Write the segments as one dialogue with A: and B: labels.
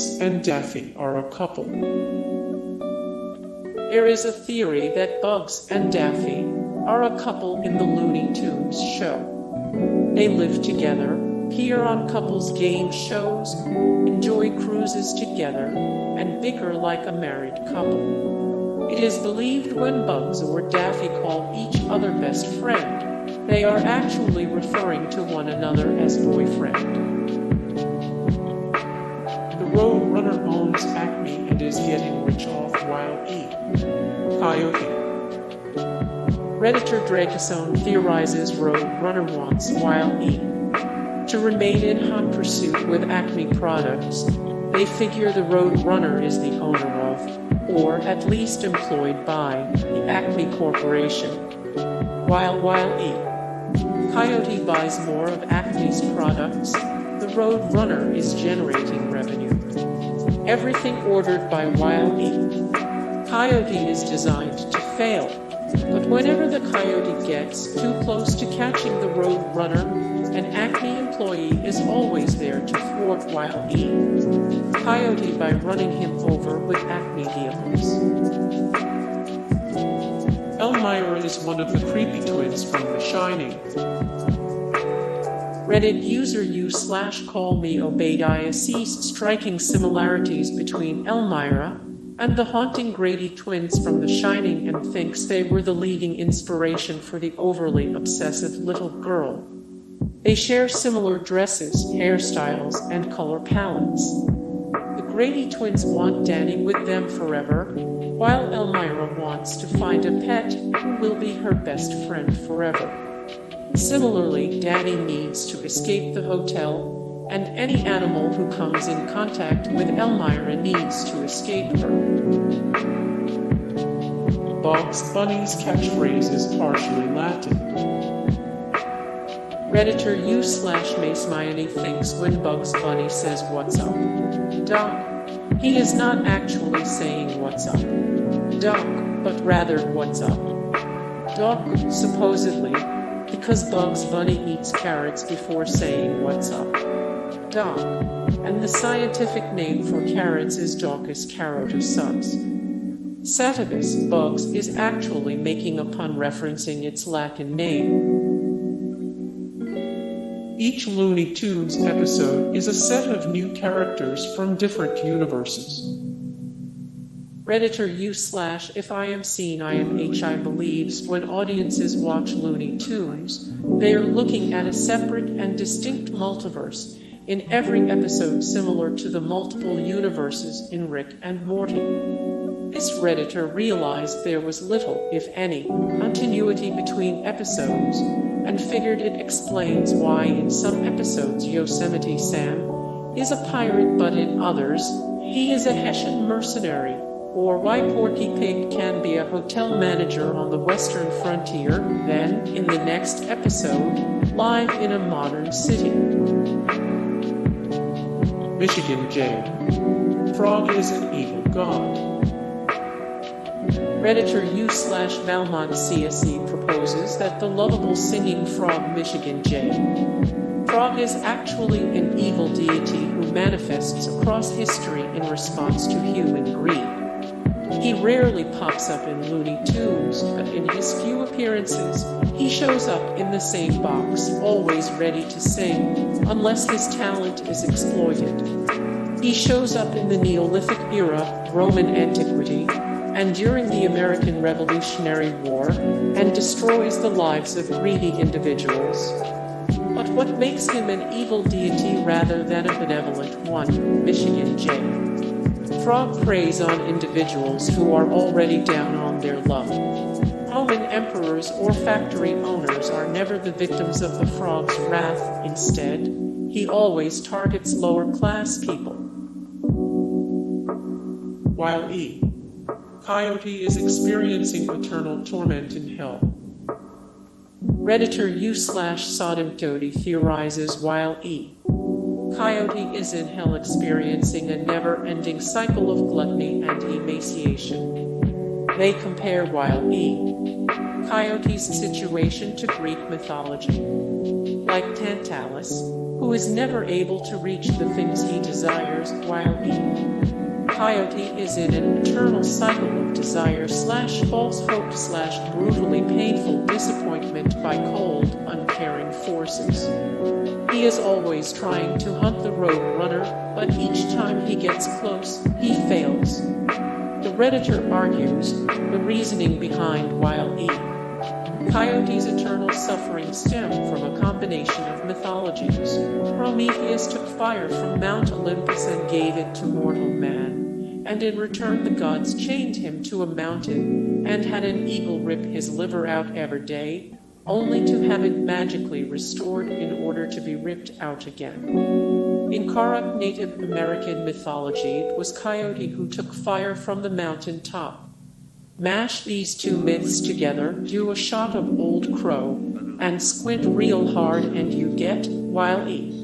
A: Bugs and Daffy are a couple. There is a theory that Bugs and Daffy are a couple in the Looney Tunes show. They live together, appear on couples game shows, enjoy cruises together, and bicker like a married couple. It is believed when Bugs or Daffy call each other best friend, they are actually referring to one another as boyfriend. The Roadrunner owns Acme and is getting rich off Wile E. Coyote. Redditor Drakesone theorizes Roadrunner wants Wile E to remain in hot pursuit with Acme products. They figure the Roadrunner is the owner of, or at least employed by, the Acme Corporation. While Wile E. Coyote buys more of Acme's products, the Roadrunner is generating revenue. Everything ordered by Wile E. Coyote is designed to fail, but whenever the Coyote gets too close to catching the Roadrunner, an Acme employee is always there to thwart Wile E. Coyote by running him over with Acme vehicles. Elmyra is one of the creepy twins from The Shining. Reddit user u/callmeobadiah sees striking similarities between Elmyra and the haunting Grady twins from The Shining and thinks they were the leading inspiration for the overly obsessive little girl. They share similar dresses, hairstyles, and color palettes. The Grady twins want Danny with them forever, while Elmyra wants to find a pet who will be her best friend forever. Similarly, Danny needs to escape the hotel, and any animal who comes in contact with Elmyra needs to escape her. Bugs Bunny's catchphrase is partially Latin. Redditor u/Macemayani thinks when Bugs Bunny says "What's up, Doc?" he is not actually saying "What's up, Doc?" but rather "What's up, Doc?" supposedly, because Bugs Bunny eats carrots before saying "What's up, Doc?" and the scientific name for carrots is Daucus carotosus. Sativus, Bugs, is actually making a pun referencing its Latin name. Each Looney Tunes episode is a set of new characters from different universes. Redditor u/If I am seen I am HI believes when audiences watch Looney Tunes, they are looking at a separate and distinct multiverse in every episode similar to the multiple universes in Rick and Morty. This Redditor realized there was little, if any, continuity between episodes, and figured it explains why in some episodes Yosemite Sam is a pirate but in others, he is a Hessian mercenary, or why Porky Pig can be a hotel manager on the western frontier, then, in the next episode, live in a modern city. Michigan Jade. Frog is an evil god. Redditor u/Valmont CSE proposes that the lovable singing frog Michigan J. Frog is actually an evil deity who manifests across history in response to human greed. He rarely pops up in Looney Tunes, but in his few appearances, he shows up in the same box, always ready to sing, unless his talent is exploited. He shows up in the Neolithic era, Roman antiquity, and during the American Revolutionary War, and destroys the lives of greedy individuals. But what makes him an evil deity rather than a benevolent one? Michigan J. Frog preys on individuals who are already down on their luck. Roman emperors or factory owners are never the victims of the frog's wrath. Instead, he always targets lower-class people. Wile E. Coyote is experiencing eternal torment in hell. Redditor u/Sodomtody theorizes Wile E. Coyote is in hell experiencing a never-ending cycle of gluttony and emaciation. They compare Wile E. Coyote's situation to Greek mythology. Like Tantalus, who is never able to reach the things he desires, Wile E. Coyote is in an eternal cycle of desire/false hope/brutally painful disappointment by cold, uncaring forces. He is always trying to hunt the road runner, but each time he gets close, he fails. The Redditor argues the reasoning behind Wile E. Coyote's eternal suffering stem from a combination of mythologies. Prometheus took fire from Mount Olympus and gave it to mortal man, and in return the gods chained him to a mountain and had an eagle rip his liver out every day, only to have it magically restored in order to be ripped out again. In Karak Native American mythology, it was Coyote who took fire from the mountain top. Mash these two myths together, do a shot of Old Crow, and squint real hard and you get Wile E.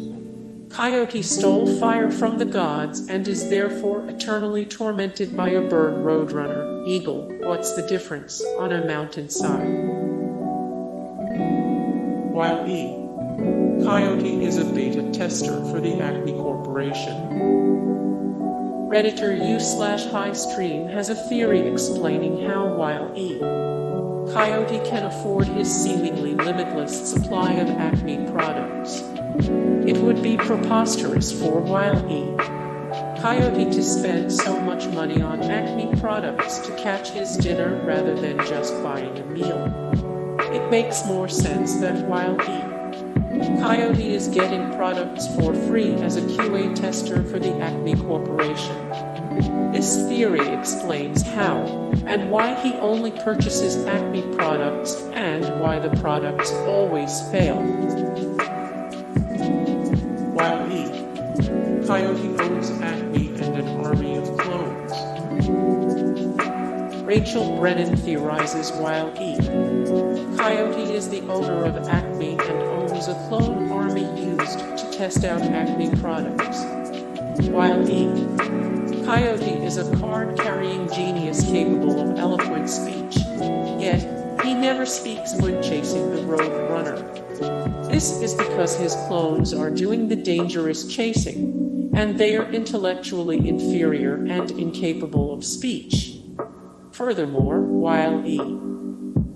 A: Coyote stole fire from the gods and is therefore eternally tormented by a bird roadrunner, eagle. What's the difference on a mountainside?
B: Wile E. Coyote is a beta tester for the Acme Corporation.
A: Redditor u/Highstream has a theory explaining how Wile E. Coyote can afford his seemingly limitless supply of Acme products. It would be preposterous for Wile E. Coyote to spend so much money on Acme products to catch his dinner rather than just buying a meal. It makes more sense that Wile E. Coyote is getting products for free as a QA tester for the Acme Corporation. This theory explains how and why he only purchases Acme products and why the products always fail.
B: Wile E. Coyote owns Acme and an army of clones.
A: Rachel Brennan theorizes Wile E. Coyote is the owner of Acme and owns a clone army used to test out Acme products. Wile E. Coyote is a card-carrying genius capable of eloquent speech, yet he never speaks when chasing the road runner. This is because his clones are doing the dangerous chasing, and they are intellectually inferior and incapable of speech. Furthermore, Wile E.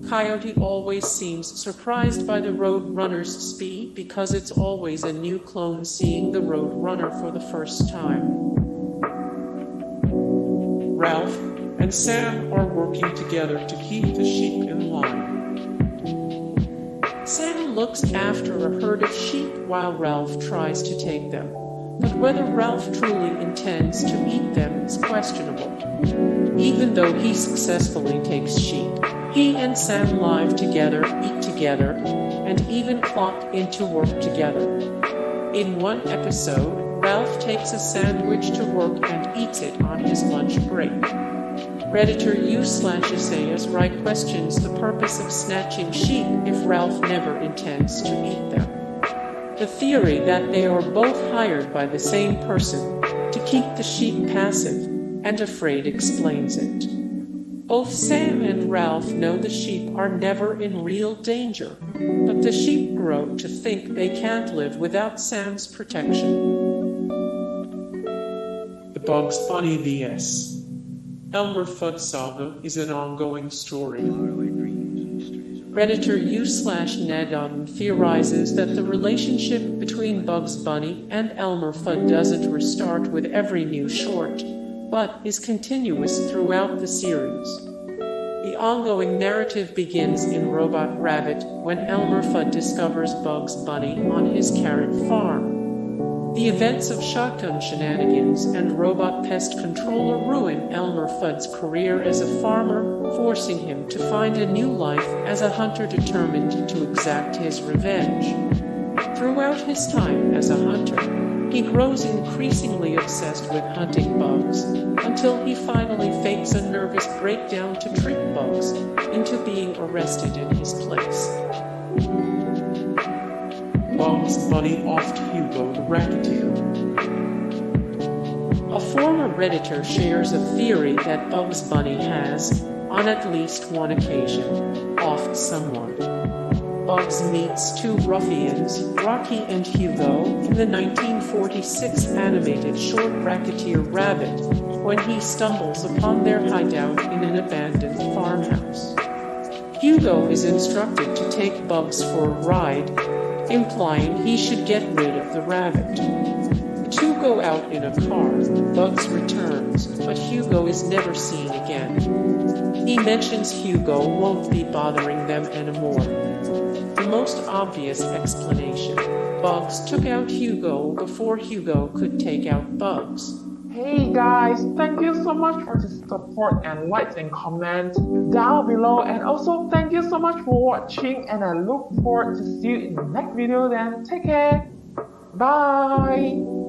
A: Coyote always seems surprised by the road runner's speed because it's always a new clone seeing the road runner for the first time.
B: Ralph and Sam are working together to keep the sheep in line.
A: Sam looks after a herd of sheep while Ralph tries to take them, but whether Ralph truly intends to eat them is questionable. Even though he successfully takes sheep, he and Sam live together, eat together, and even clock into work together. In one episode, Ralph takes a sandwich to work and eats it on his lunch break. Redditor u/Isaiah's right questions the purpose of snatching sheep if Ralph never intends to eat them. The theory that they are both hired by the same person to keep the sheep passive and afraid explains it. Both Sam and Ralph know the sheep are never in real danger, but the sheep grow to think they can't live without Sam's protection.
B: The Bugs Bunny vs. Elmer Fudd saga is an ongoing story.
A: Redditor u/Nedon theorizes that the relationship between Bugs Bunny and Elmer Fudd doesn't restart with every new short, but is continuous throughout the series. The ongoing narrative begins in Robot Rabbit when Elmer Fudd discovers Bugs Bunny on his carrot farm. The events of shotgun shenanigans and robot pest controller ruin Elmer Fudd's career as a farmer, forcing him to find a new life as a hunter determined to exact his revenge. Throughout his time as a hunter, he grows increasingly obsessed with hunting bugs, until he finally fakes a nervous breakdown to trick Bugs into being arrested in his place.
B: Bugs Bunny offed Hugo the Racketeer.
A: A former Redditor shares a theory that Bugs Bunny has, on at least one occasion, offed someone. Bugs meets two ruffians, Rocky and Hugo, in the 1946 animated short Racketeer Rabbit when he stumbles upon their hideout in an abandoned farmhouse. Hugo is instructed to take Bugs for a ride, implying he should get rid of the rabbit. The two go out in a car. Bugs returns, but Hugo is never seen again. He mentions Hugo won't be bothering them anymore. The most obvious explanation: Bugs took out Hugo before Hugo could take out Bugs.
C: Hey guys, thank you so much for the support and likes and comments down below, and also thank you so much for watching, and I look forward to see you in the next video. Then take care, bye.